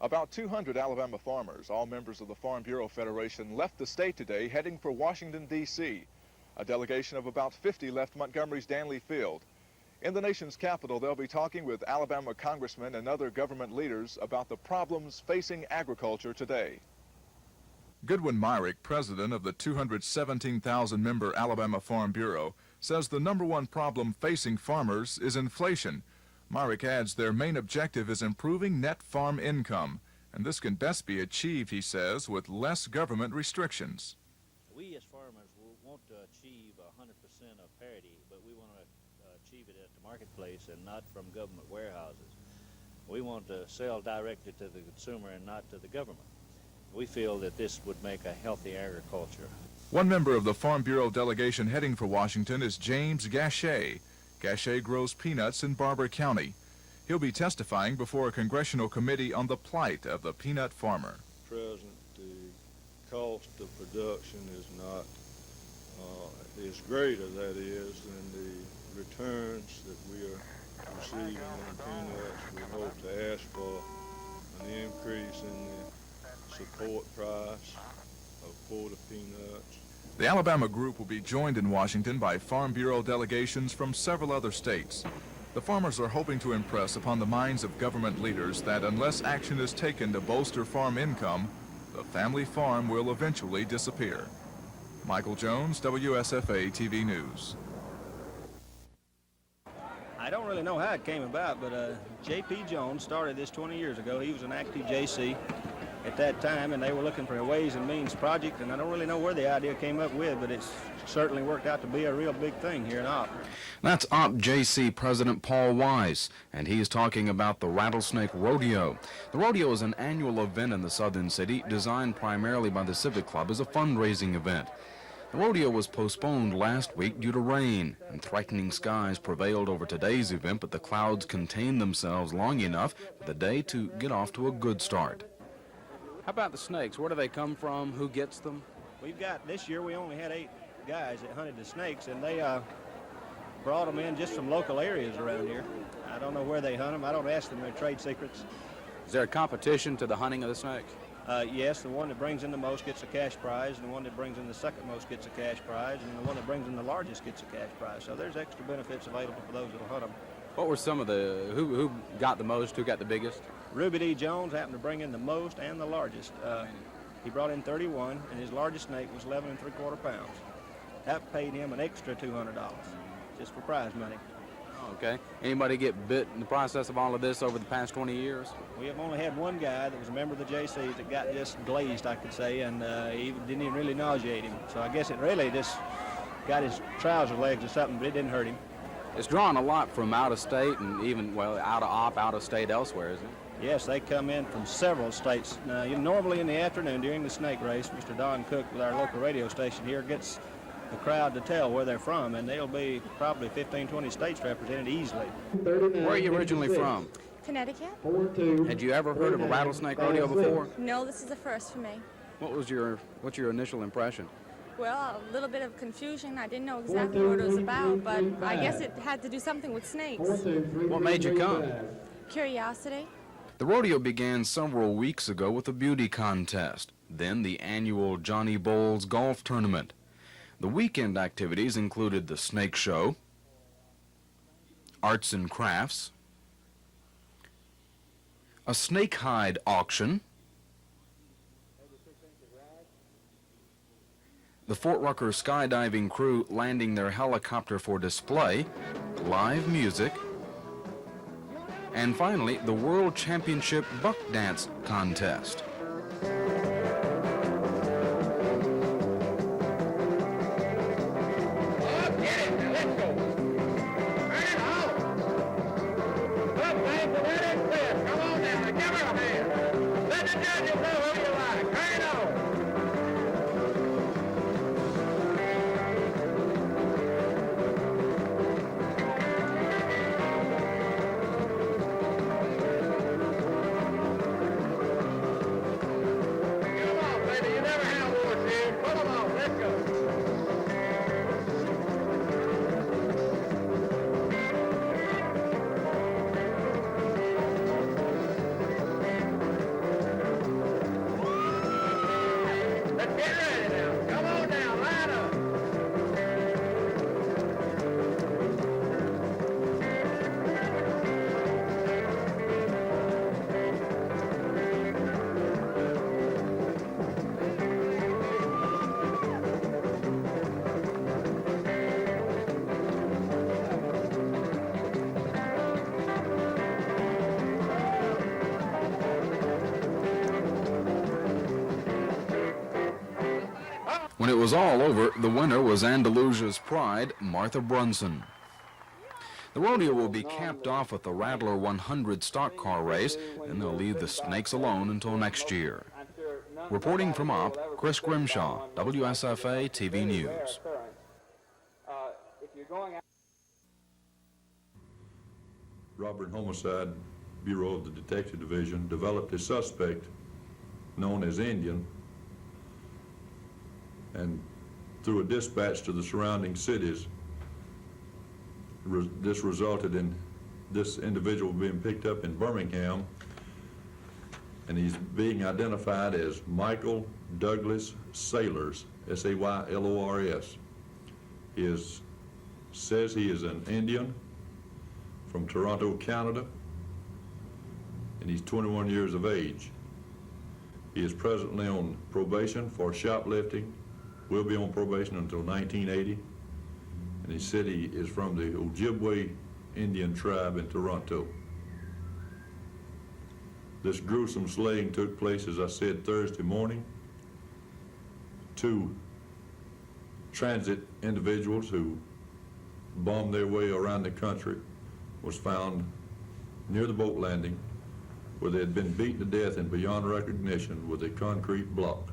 About 200 Alabama farmers, all members of the Farm Bureau Federation, left the state today heading for Washington, D.C. A delegation of about 50 left Montgomery's Danley Field. In the nation's capital, they'll be talking with Alabama congressmen and other government leaders about the problems facing agriculture today. Goodwin Myrick, president of the 217,000-member Alabama Farm Bureau, says the number one problem facing farmers is inflation. Myrick adds their main objective is improving net farm income, and this can best be achieved, he says, with less government restrictions. We as farmers want to achieve 100% of parity, but we want to achieve it at the marketplace and not from government warehouses. We want to sell directly to the consumer and not to the government. We feel that this would make a healthy agriculture. One member of the Farm Bureau delegation heading for Washington is James Gachet. Gachet grows peanuts in Barber County. He'll be testifying before a congressional committee on the plight of the peanut farmer. Present, the cost of production is not is greater, that is, than the returns that we are receiving on peanuts. We hope to ask for an increase in the support price of quarter peanuts. The Alabama group will be joined in Washington by Farm Bureau delegations from several other states. The farmers are hoping to impress upon the minds of government leaders that unless action is taken to bolster farm income, the family farm will eventually disappear. Michael Jones, WSFA TV News. I don't really know how it came about, but J.P. Jones started this 20 years ago. He was an active J.C. at that time, and they were looking for a Ways and Means project, and I don't really know where the idea came up with, but it's certainly worked out to be a real big thing here in Opp. That's Opp JC President Paul Wise, and he's talking about the Rattlesnake Rodeo. The rodeo is an annual event in the southern city, designed primarily by the Civic Club as a fundraising event. The rodeo was postponed last week due to rain, and threatening skies prevailed over today's event, but the clouds contained themselves long enough for the day to get off to a good start. How about the snakes? Where do they come from? Who gets them? We've got, this year we only had 8 guys that hunted the snakes, and they brought them in just from local areas around here. I don't know where they hunt them. I don't ask them their trade secrets. Is there a competition to the hunting of the snakes? Yes, the one that brings in the most gets a cash prize, and the one that brings in the second most gets a cash prize, and the one that brings in the largest gets a cash prize. So there's extra benefits available for those that will hunt them. What were some of the, who got the most, who got the biggest? Ruby D. Jones happened to bring in the most and the largest. He brought in 31, and his largest snake was 11 3/4 pounds. That paid him an extra $200 just for prize money. Okay. Anybody get bit in the process of all of this over the past 20 years? We have only had one guy that was a member of the JCs that got just glazed, I could say, and he didn't even really nauseate him. So I guess it really just got his trouser legs or something, but it didn't hurt him. It's drawn a lot from out of state and even, well, out of Opp, out of state elsewhere, isn't it? Yes, they come in from several states. Normally in the afternoon during the snake race, Mr. Don Cook with our local radio station here gets the crowd to tell where they're from, and there'll be probably 15, 20 states represented easily. Where are you originally from? Connecticut. Had you ever heard of a rattlesnake rodeo before? No, this is the first for me. What's your initial impression? Well, a little bit of confusion. I didn't know exactly what it was about, but I guess it had to do something with snakes. What made you come? Curiosity. The rodeo began several weeks ago with a beauty contest, then the annual Johnny Bowles golf tournament. The weekend activities included the snake show, arts and crafts, a snake hide auction, the Fort Rucker skydiving crew landing their helicopter for display, live music, and finally the World Championship Buck Dance contest. When it was all over, the winner was Andalusia's pride, Martha Brunson. The rodeo will be capped off with the Rattler 100 stock car race, and they'll leave the snakes alone until next year. Reporting from Opp, Chris Grimshaw, WSFA TV News. Robbery and Homicide Bureau of the Detective Division developed a suspect known as Indian, and through a dispatch to the surrounding cities, this resulted in this individual being picked up in Birmingham, and he's being identified as Michael Douglas Saylors, S-A-Y-L-O-R-S. He says he is an Indian from Toronto, Canada, and he's 21 years of age. He is presently on probation for shoplifting, will be on probation until 1980, and he said he is from the Ojibwe Indian tribe in Toronto. This gruesome slaying took place, as I said, Thursday morning. 2 transit individuals who bombed their way around the country was found near the boat landing, where they had been beaten to death and beyond recognition with a concrete block.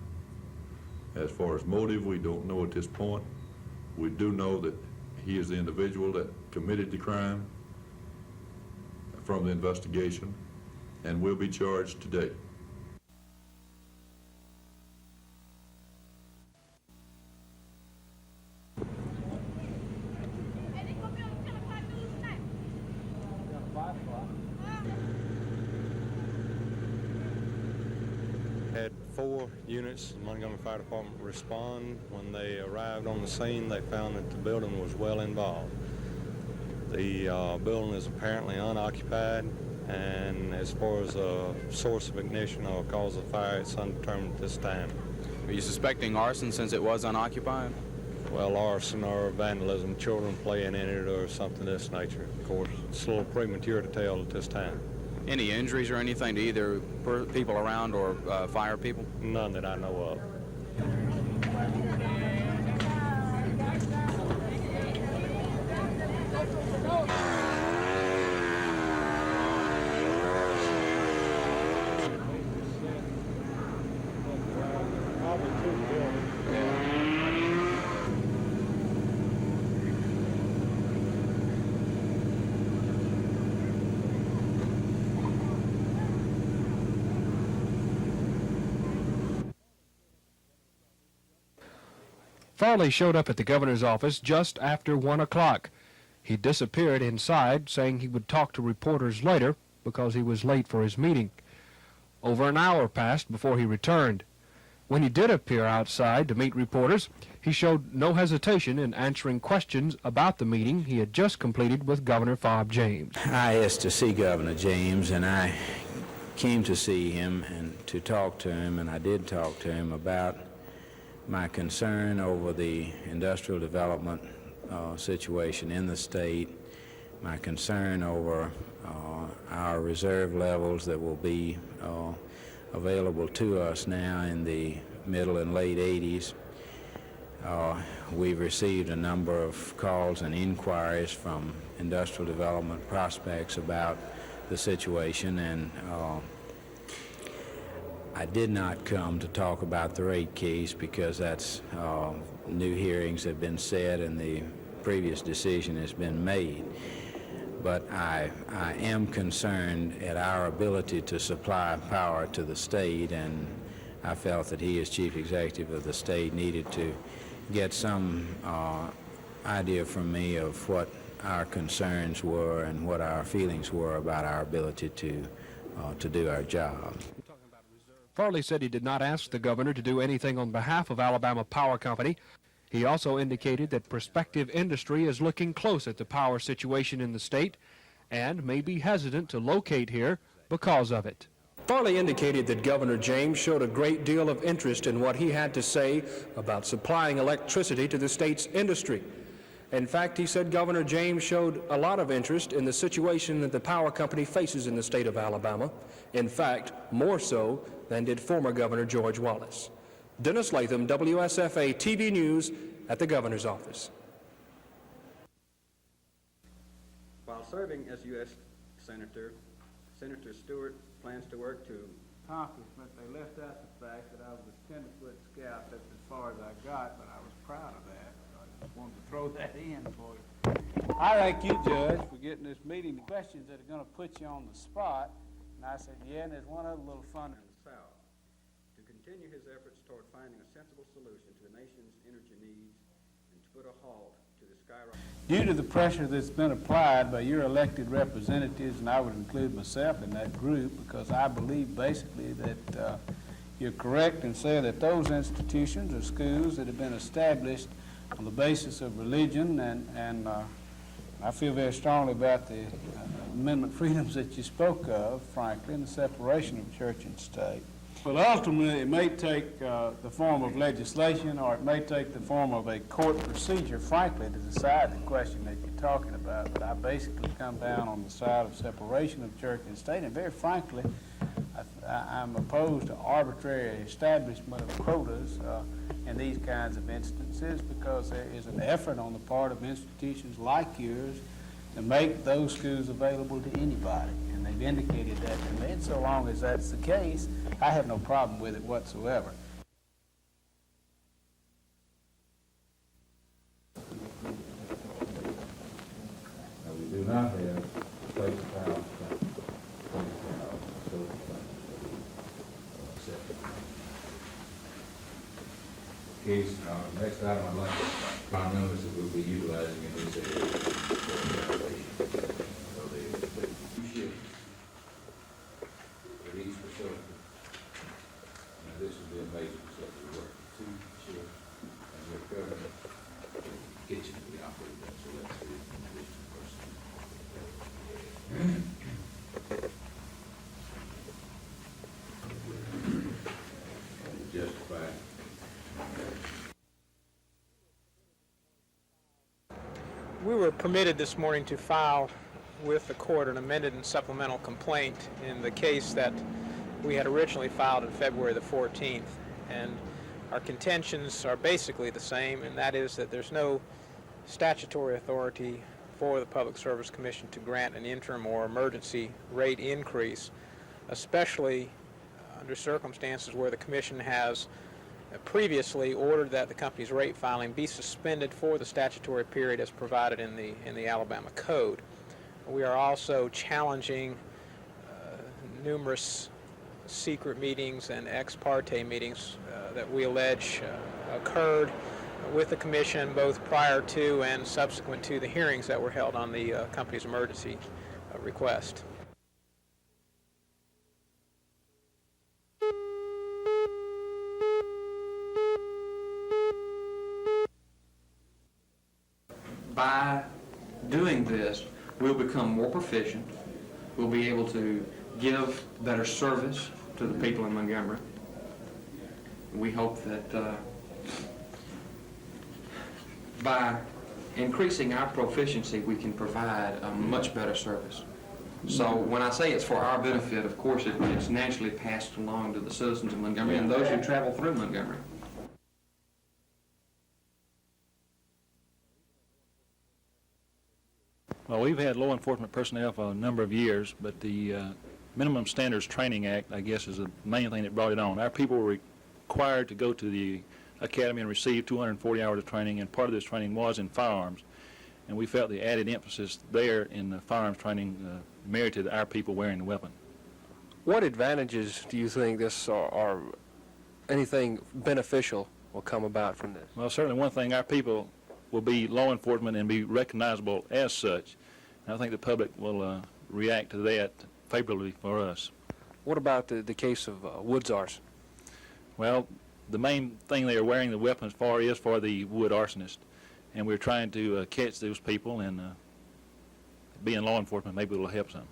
As far as motive, we don't know at this point. We do know that he is the individual that committed the crime from the investigation and will be charged today. Had 4 units of the Montgomery Fire Department respond. When they arrived on the scene, they found that the building was well involved. The building is apparently unoccupied, and as far as a source of ignition or cause of fire, it's undetermined at this time. Are you suspecting arson since it was unoccupied? Well, arson or vandalism, children playing in it or something of this nature. Of course, it's a little premature to tell at this time. Any injuries or anything to either people around or fire people? None that I know of. Farley showed up at the governor's office just after 1 o'clock. He disappeared inside, saying he would talk to reporters later because he was late for his meeting. Over an hour passed before he returned. When he did appear outside to meet reporters, he showed no hesitation in answering questions about the meeting he had just completed with Governor Fob James. I asked to see Governor James, and I came to see him and to talk to him, and I did talk to him about my concern over the industrial development situation in the state, my concern over our reserve levels that will be available to us now in the middle and late 80s. We've received a number of calls and inquiries from industrial development prospects about the situation, and I did not come to talk about the rate case because that's new hearings have been set and the previous decision has been made. But I am concerned at our ability to supply power to the state, and I felt that he, as chief executive of the state, needed to get some idea from me of what our concerns were and what our feelings were about our ability to do our job. Farley said he did not ask the governor to do anything on behalf of Alabama Power Company. He also indicated that prospective industry is looking close at the power situation in the state and may be hesitant to locate here because of it. Farley indicated that Governor James showed a great deal of interest in what he had to say about supplying electricity to the state's industry. In fact, he said Governor James showed a lot of interest in the situation that the power company faces in the state of Alabama. In fact, more so than did former Governor George Wallace. Dennis Latham, WSFA TV News at the Governor's Office. While serving as U.S. Senator, Senator Stewart plans to work to accomplishment. They left out the fact that I was a 10-foot scout. That's as far as I got, but I was proud of that. So I just wanted to throw that in for you. I thank you, Judge, for getting this meeting. The questions that are going to put you on the spot. And I said, yeah, and there's one other little fun in the South. To continue his efforts toward finding a sensible solution to the nation's energy needs and to put a halt to the skyrocketing. Due to the pressure that's been applied by your elected representatives, and I would include myself in that group, because I believe basically that you're correct in saying that those institutions or schools that have been established on the basis of religion, and I feel very strongly about the amendment freedoms that you spoke of, frankly, and the separation of church and state. But ultimately, it may take the form of legislation, or it may take the form of a court procedure, frankly, to decide the question that you're talking about. But I basically come down on the side of separation of church and state, and very frankly, I'm opposed to arbitrary establishment of quotas in these kinds of instances, because there is an effort on the part of institutions like yours to make those schools available to anybody. And they've indicated that to me, and so long as that's the case, I have no problem with it whatsoever. Now, we do not have state house case. Next item I'd like to find notice that we'll be utilizing in this area for the two shifts at each facility. Now this will be a major facility work. Two shifts, and we're covering the kitchen to be operated at, so that's the additional person. Justify. We were permitted this morning to file with the court an amended and supplemental complaint in the case that we had originally filed on February the 14th. And our contentions are basically the same, and that is that there's no statutory authority for the Public Service Commission to grant an interim or emergency rate increase, especially under circumstances where the Commission has previously ordered that the company's rate filing be suspended for the statutory period as provided in the Alabama Code. We are also challenging numerous secret meetings and ex parte meetings that we allege occurred with the Commission both prior to and subsequent to the hearings that were held on the company's emergency request. By doing this, we'll become more proficient. We'll be able to give better service to the people in Montgomery. We hope that by increasing our proficiency, we can provide a much better service. So when I say it's for our benefit, of course, it's naturally passed along to the citizens of Montgomery and those who travel through Montgomery. Well, we've had law enforcement personnel for a number of years, but the Minimum Standards Training Act, I guess, is the main thing that brought it on. Our people were required to go to the academy and receive 240 hours of training, and part of this training was in firearms. And we felt the added emphasis there in the firearms training merited our people wearing the weapon. What advantages do you think this or anything beneficial will come about from this? Well, certainly one thing, our people will be law enforcement and be recognizable as such. And I think the public will react to that favorably for us. What about the case of woods arson? Well, the main thing they are wearing the weapons for is for the wood arsonist. And we're trying to catch those people, and being law enforcement, maybe it'll help some.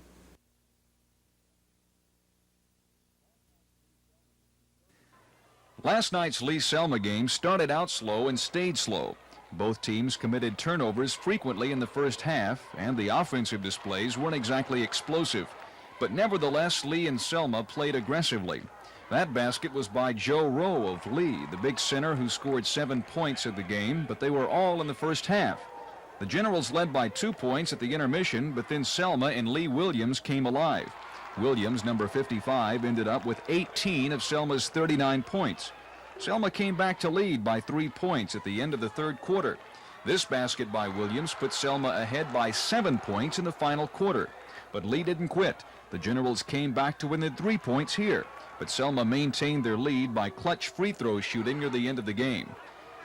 Last night's Lee-Selma game started out slow and stayed slow. Both teams committed turnovers frequently in the first half, and the offensive displays weren't exactly explosive. But nevertheless, Lee and Selma played aggressively. That basket was by Joe Rowe of Lee, the big center who scored 7 points in the game, but they were all in the first half. The Generals led by 2 points at the intermission, but then Selma and Lee Williams came alive. Williams, number 55, ended up with 18 of Selma's 39 points. Selma came back to lead by 3 points at the end of the third quarter. This basket by Williams put Selma ahead by 7 points in the final quarter. But Lee didn't quit. The Generals came back to within 3 points here, but Selma maintained their lead by clutch free throw shooting near the end of the game.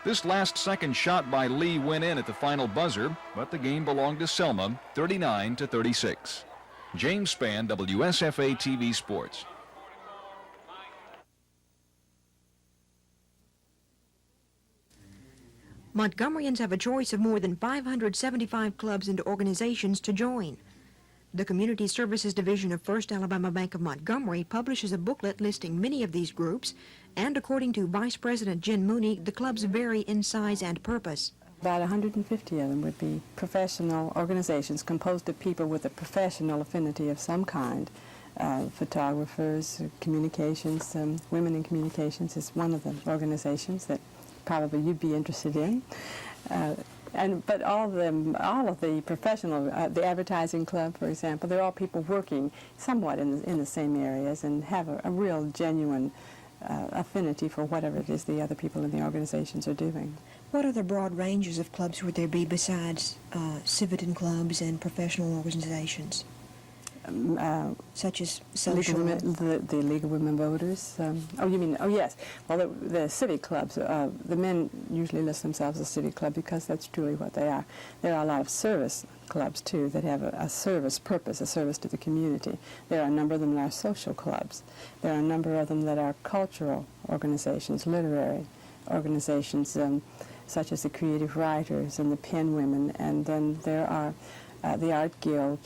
This last second shot by Lee went in at the final buzzer, but the game belonged to Selma, 39-36. James Spann, WSFA TV Sports. Montgomeryans have a choice of more than 575 clubs and organizations to join. The Community Services Division of First Alabama Bank of Montgomery publishes a booklet listing many of these groups, and according to Vice President Jen Mooney, the clubs vary in size and purpose. About 150 of them would be professional organizations composed of people with a professional affinity of some kind. Photographers, communications, Women in Communications is one of the organizations that probably you'd be interested in. But all of the professional, the advertising club, for example, they're all people working somewhat in the same areas and have a real genuine affinity for whatever it is the other people in the organizations are doing. What other broad ranges of clubs would there be besides civitan clubs and professional organizations? Such as social... The League of Women Voters. Oh, you mean, oh yes. Well, the civic clubs, the men usually list themselves as civic club because that's truly what they are. There are a lot of service clubs, too, that have a service purpose, a service to the community. There are a number of them that are social clubs. There are a number of them that are cultural organizations, literary organizations, such as the Creative Writers and the Pen Women, and then there are the Art Guild,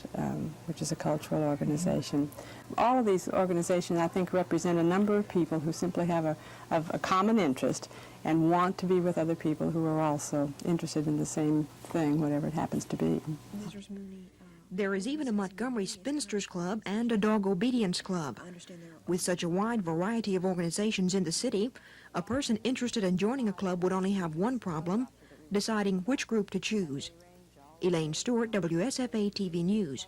which is a cultural organization. All of these organizations, I think, represent a number of people who simply have a common interest and want to be with other people who are also interested in the same thing, whatever it happens to be. There is even a Montgomery Spinsters Club and a Dog Obedience Club. With such a wide variety of organizations in the city, a person interested in joining a club would only have one problem: deciding which group to choose. Elaine Stewart, WSFA TV News.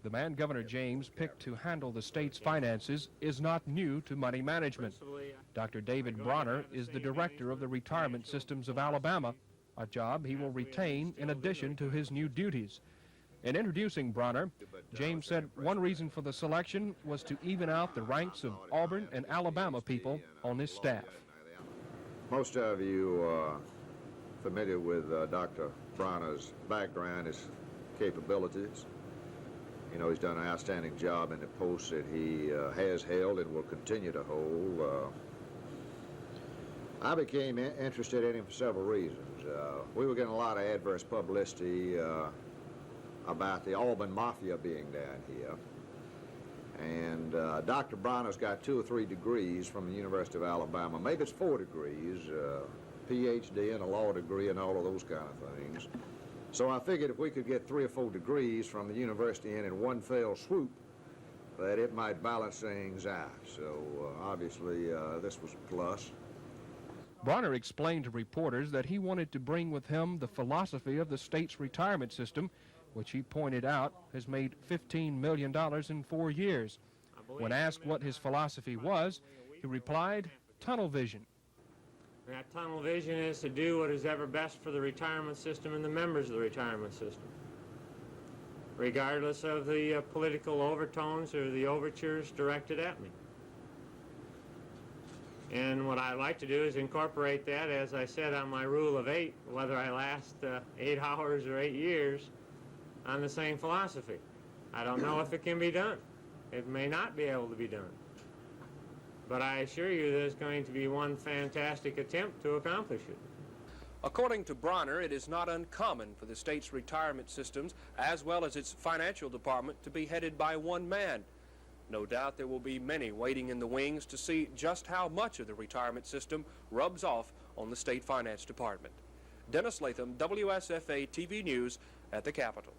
The man Governor James picked to handle the state's finances is not new to money management. Dr. David Bronner is the director of the Retirement Systems of Alabama, a job he will retain in addition to his new duties. In introducing Bronner, James said one reason for the selection was to even out the ranks of Auburn and Alabama people on his staff. Most of you are familiar with Dr. Bronner's background, his capabilities. You know, he's done an outstanding job in the post that he has held and will continue to hold. I became interested in him for several reasons. We were getting a lot of adverse publicity about the Auburn Mafia being down here. And Dr. Bronner's got 2 or 3 degrees from the University of Alabama. Maybe it's 4 degrees, PhD and a law degree and all of those kind of things. So I figured if we could get 3 or 4 degrees from the university in one fell swoop, that it might balance things out. So obviously this was a plus. Bronner explained to reporters that he wanted to bring with him the philosophy of the state's retirement system, which he pointed out has made $15 million in 4 years. When asked what his philosophy was, he replied, tunnel vision. That tunnel vision is to do what is ever best for the retirement system and the members of the retirement system, regardless of the political overtones or the overtures directed at me. And what I like to do is incorporate that, as I said, on my rule of 8, whether I last 8 hours or 8 years, on the same philosophy. I don't know if it can be done. It may not be able to be done. But I assure you there's going to be one fantastic attempt to accomplish it. According to Bronner, it is not uncommon for the state's retirement systems, as well as its financial department, to be headed by one man. No doubt there will be many waiting in the wings to see just how much of the retirement system rubs off on the state finance department. Dennis Latham, WSFA TV News at the Capitol.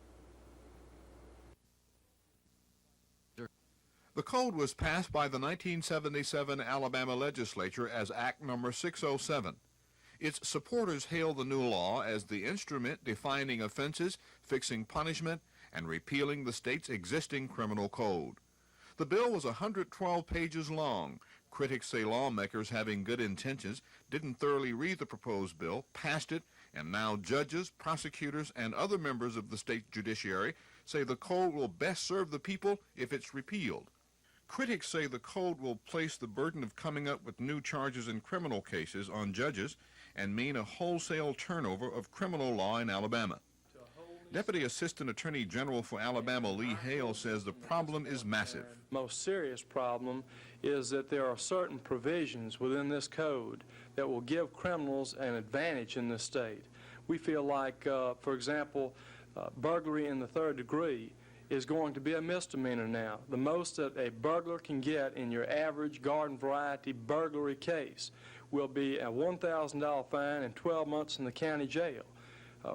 The code was passed by the 1977 Alabama legislature as Act Number 607. Its supporters hailed the new law as the instrument defining offenses, fixing punishment, and repealing the state's existing criminal code. The bill was 112 pages long. Critics say lawmakers, having good intentions, didn't thoroughly read the proposed bill, passed it, and now judges, prosecutors, and other members of the state judiciary say the code will best serve the people if it's repealed. Critics say the code will place the burden of coming up with new charges in criminal cases on judges and mean a wholesale turnover of criminal law in Alabama. Deputy Assistant Attorney General for Alabama Lee Hale says the problem is massive. Most serious problem is that there are certain provisions within this code that will give criminals an advantage in this state. We feel like, for example, burglary in the third degree is going to be a misdemeanor now. The most that a burglar can get in your average garden variety burglary case will be a $1,000 fine and 12 months in the county jail.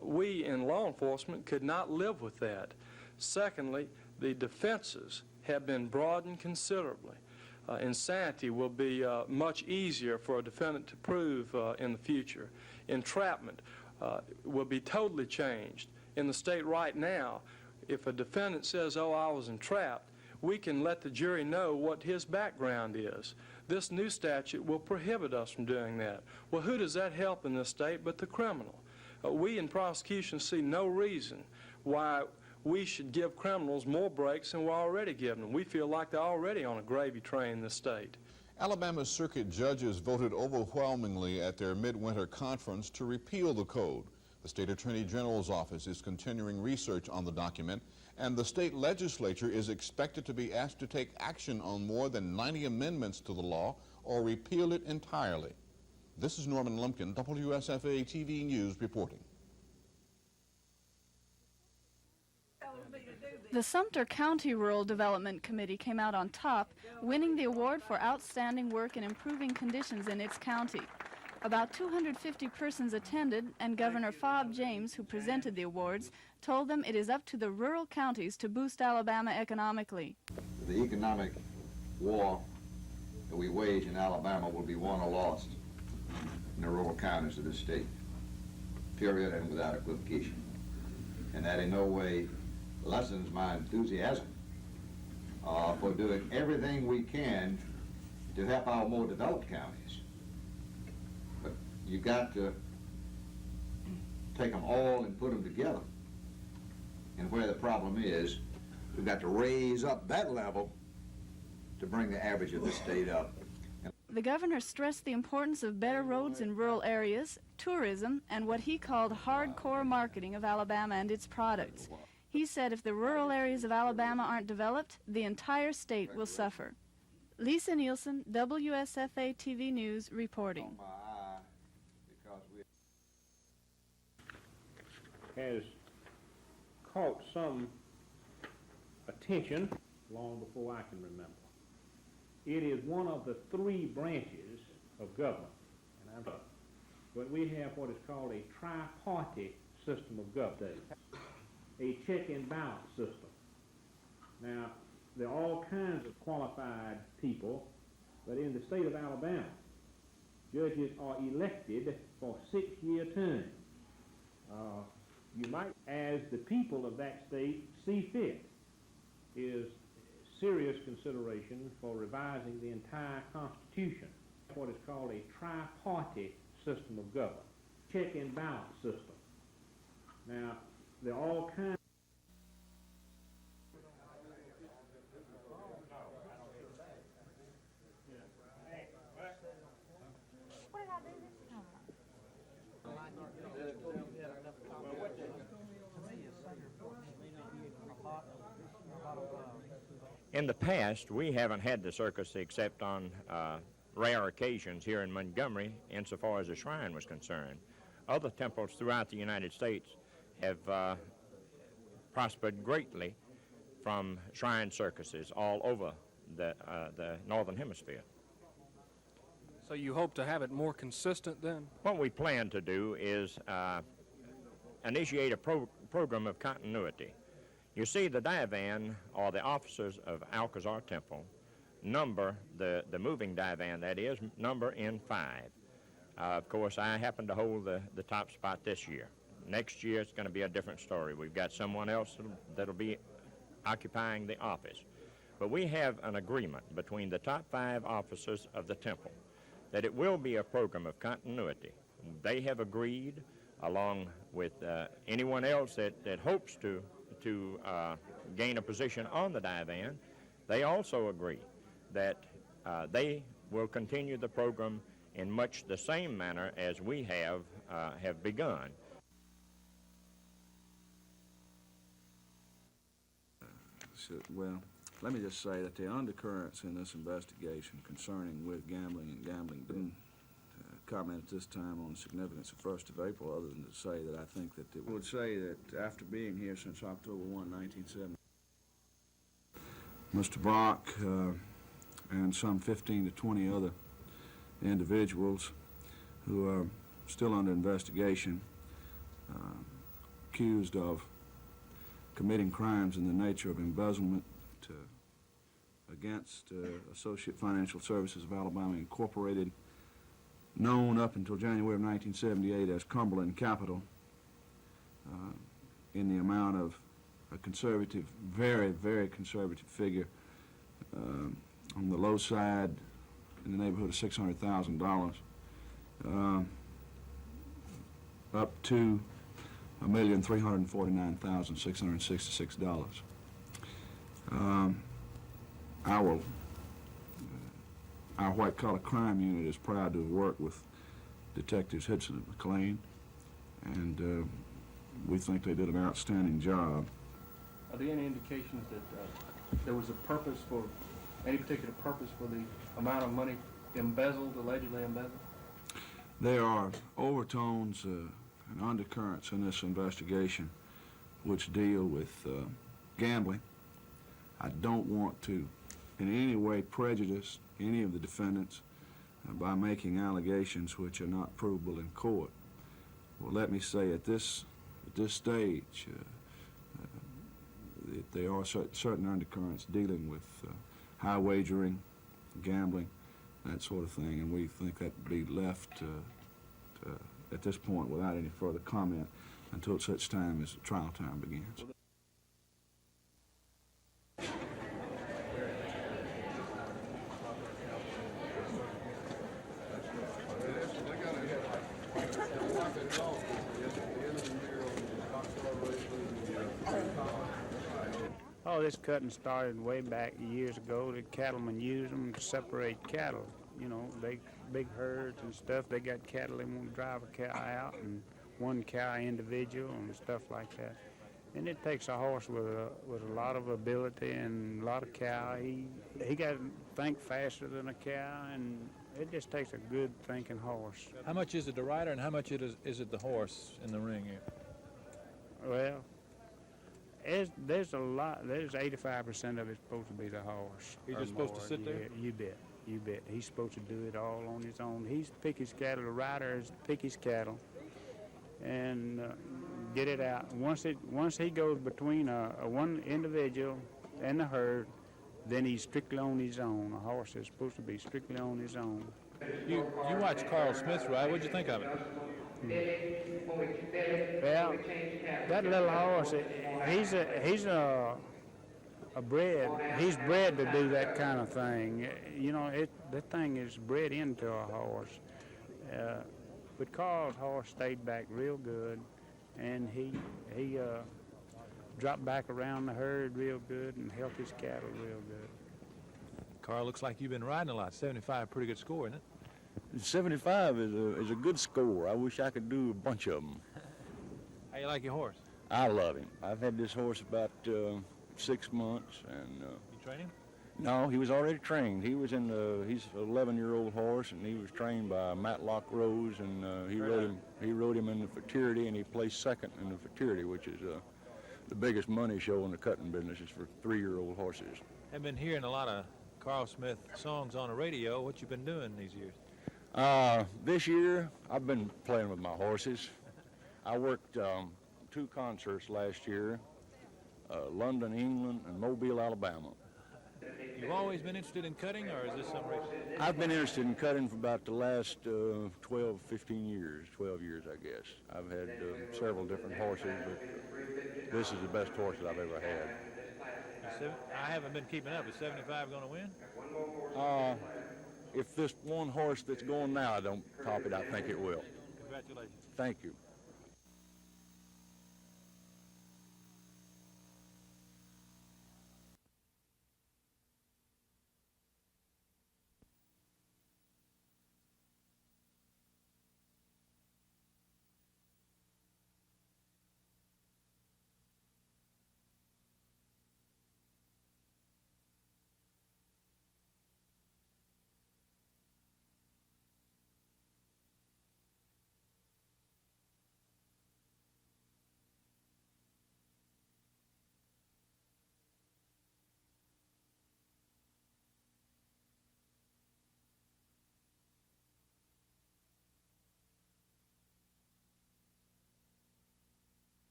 We in law enforcement could not live with that. Secondly, the defenses have been broadened considerably. Insanity will be much easier for a defendant to prove in the future. Entrapment will be totally changed. In the state right now, if a defendant says, "Oh, I was entrapped," we can let the jury know what his background is. This new statute will prohibit us from doing that. Well, who does that help in this state but the criminal? We in prosecution see no reason why we should give criminals more breaks than we're already giving them. We feel like they're already on a gravy train in this state. Alabama circuit judges voted overwhelmingly at their midwinter conference to repeal the code. The State Attorney General's office is continuing research on the document, and the state legislature is expected to be asked to take action on more than 90 amendments to the law or repeal it entirely. This is Norman Lumpkin, WSFA TV News reporting. The Sumter County Rural Development Committee came out on top, winning the award for outstanding work in improving conditions in its county. About 250 persons attended, and Governor Fob James, who presented the awards, told them it is up to the rural counties to boost Alabama economically. The economic war that we wage in Alabama will be won or lost in the rural counties of this state, period, and without equivocation. And that in no way lessens my enthusiasm for doing everything we can to help our more developed counties. But you got to take them all and put them together. And where the problem is, we've got to raise up that level to bring the average of the state up. The governor stressed the importance of better roads in rural areas, tourism, and what he called hardcore marketing of Alabama and its products. He said if the rural areas of Alabama aren't developed, the entire state will suffer. Lisa Nielsen, WSFA TV News, reporting. Has caught some attention long before I can remember. It is one of the three branches of government, but we have what is called a tri-party system of government, a check and balance system. Now, there are all kinds of qualified people, but in the state of Alabama, judges are elected for 6-year terms. You might, as the people of that state see fit, is serious consideration for revising the entire Constitution, what is called a tri-party system of government, check and balance system. Now, there are all kinds. In the past, we haven't had the circus except on rare occasions here in Montgomery, insofar as the shrine was concerned. Other temples throughout the United States have prospered greatly from shrine circuses all over the Northern Hemisphere. So you hope to have it more consistent then? What we plan to do is initiate a program of continuity. You see, the divan, or the officers of Alcazar Temple, number, the moving divan, that is, number in 5. Of course, I happen to hold the top spot this year. Next year, it's going to be a different story. We've got someone else that'll be occupying the office. But we have an agreement between the top 5 officers of the temple that it will be a program of continuity. They have agreed, along with anyone else that hopes to gain a position on the divan, they also agree that they will continue the program in much the same manner as we have begun. Well, let me just say that the undercurrents in this investigation concerning with gambling and gambling didn't comment at this time on the significance of 1st of April, other than to say that I think that it would say that after being here since October 1, 1970, Mr. Brock and some 15 to 20 other individuals who are still under investigation, accused of committing crimes in the nature of embezzlement against Associate Financial Services of Alabama Incorporated, known up until January of 1978 as Cumberland Capital, in the amount of a conservative, very, very conservative figure, on the low side in the neighborhood of $600,000, up to $1,349,666. Our white-collar crime unit is proud to have worked with Detectives Hudson and McLean, and we think they did an outstanding job. Are there any indications that there was a purpose for, any particular purpose for the amount of money embezzled, allegedly embezzled? There are overtones and undercurrents in this investigation which deal with gambling. I don't want to in any way prejudice any of the defendants by making allegations which are not provable in court. Well, let me say at this stage there are certain undercurrents dealing with high wagering, gambling, that sort of thing, and we think that be left at this point without any further comment until such time as trial time begins. Oh, this cutting started way back years ago. The cattlemen used them to separate cattle. You know, they big herds and stuff. They got cattle, they want to drive a cow out, and one cow individual and stuff like that. And it takes a horse with a lot of ability and a lot of cow. He got to think faster than a cow, and it just takes a good thinking horse. How much is it the rider, and how much is it the horse in the ring here? Well, there's a lot. There's 85% of it's supposed to be the horse. He's just supposed to sit there? You bet. You bet. He's supposed to do it all on his own. He's pick his cattle. The rider is pick his cattle and get it out. Once he goes between one individual and the herd, then he's strictly on his own. A horse is supposed to be strictly on his own. You watched Carl Smith, right? What'd you think of it? Well, that little horse, he's bred to do that kind of thing. You know, that thing is bred into a horse. But Carl's horse stayed back real good, and he dropped back around the herd real good and helped his cattle real good. Carl, looks like you've been riding a lot. 75, pretty good score, isn't it? 75 is a good score. I wish I could do a bunch of them. How you like your horse? I love him. I've had this horse about 6 months, and you train him? No, he was already trained. He was he's an 11-year-old horse, and he was trained by Matlock Rose, and he rode him in the futurity, and he placed second in the futurity, which is the biggest money show in the cutting business is for 3-year-old horses. I've been hearing a lot of Carl Smith songs on the radio. What you been doing these years? This year, I've been playing with my horses. I worked 2 concerts last year London, England, and Mobile, Alabama. You've always been interested in cutting, or is this some reason? I've been interested in cutting for about the last 12 years, I guess. I've had several different horses, but this is the best horse that I've ever had. I haven't been keeping up. Is 75 going to win? If this one horse that's going now don't top it, I think it will. Congratulations. Thank you.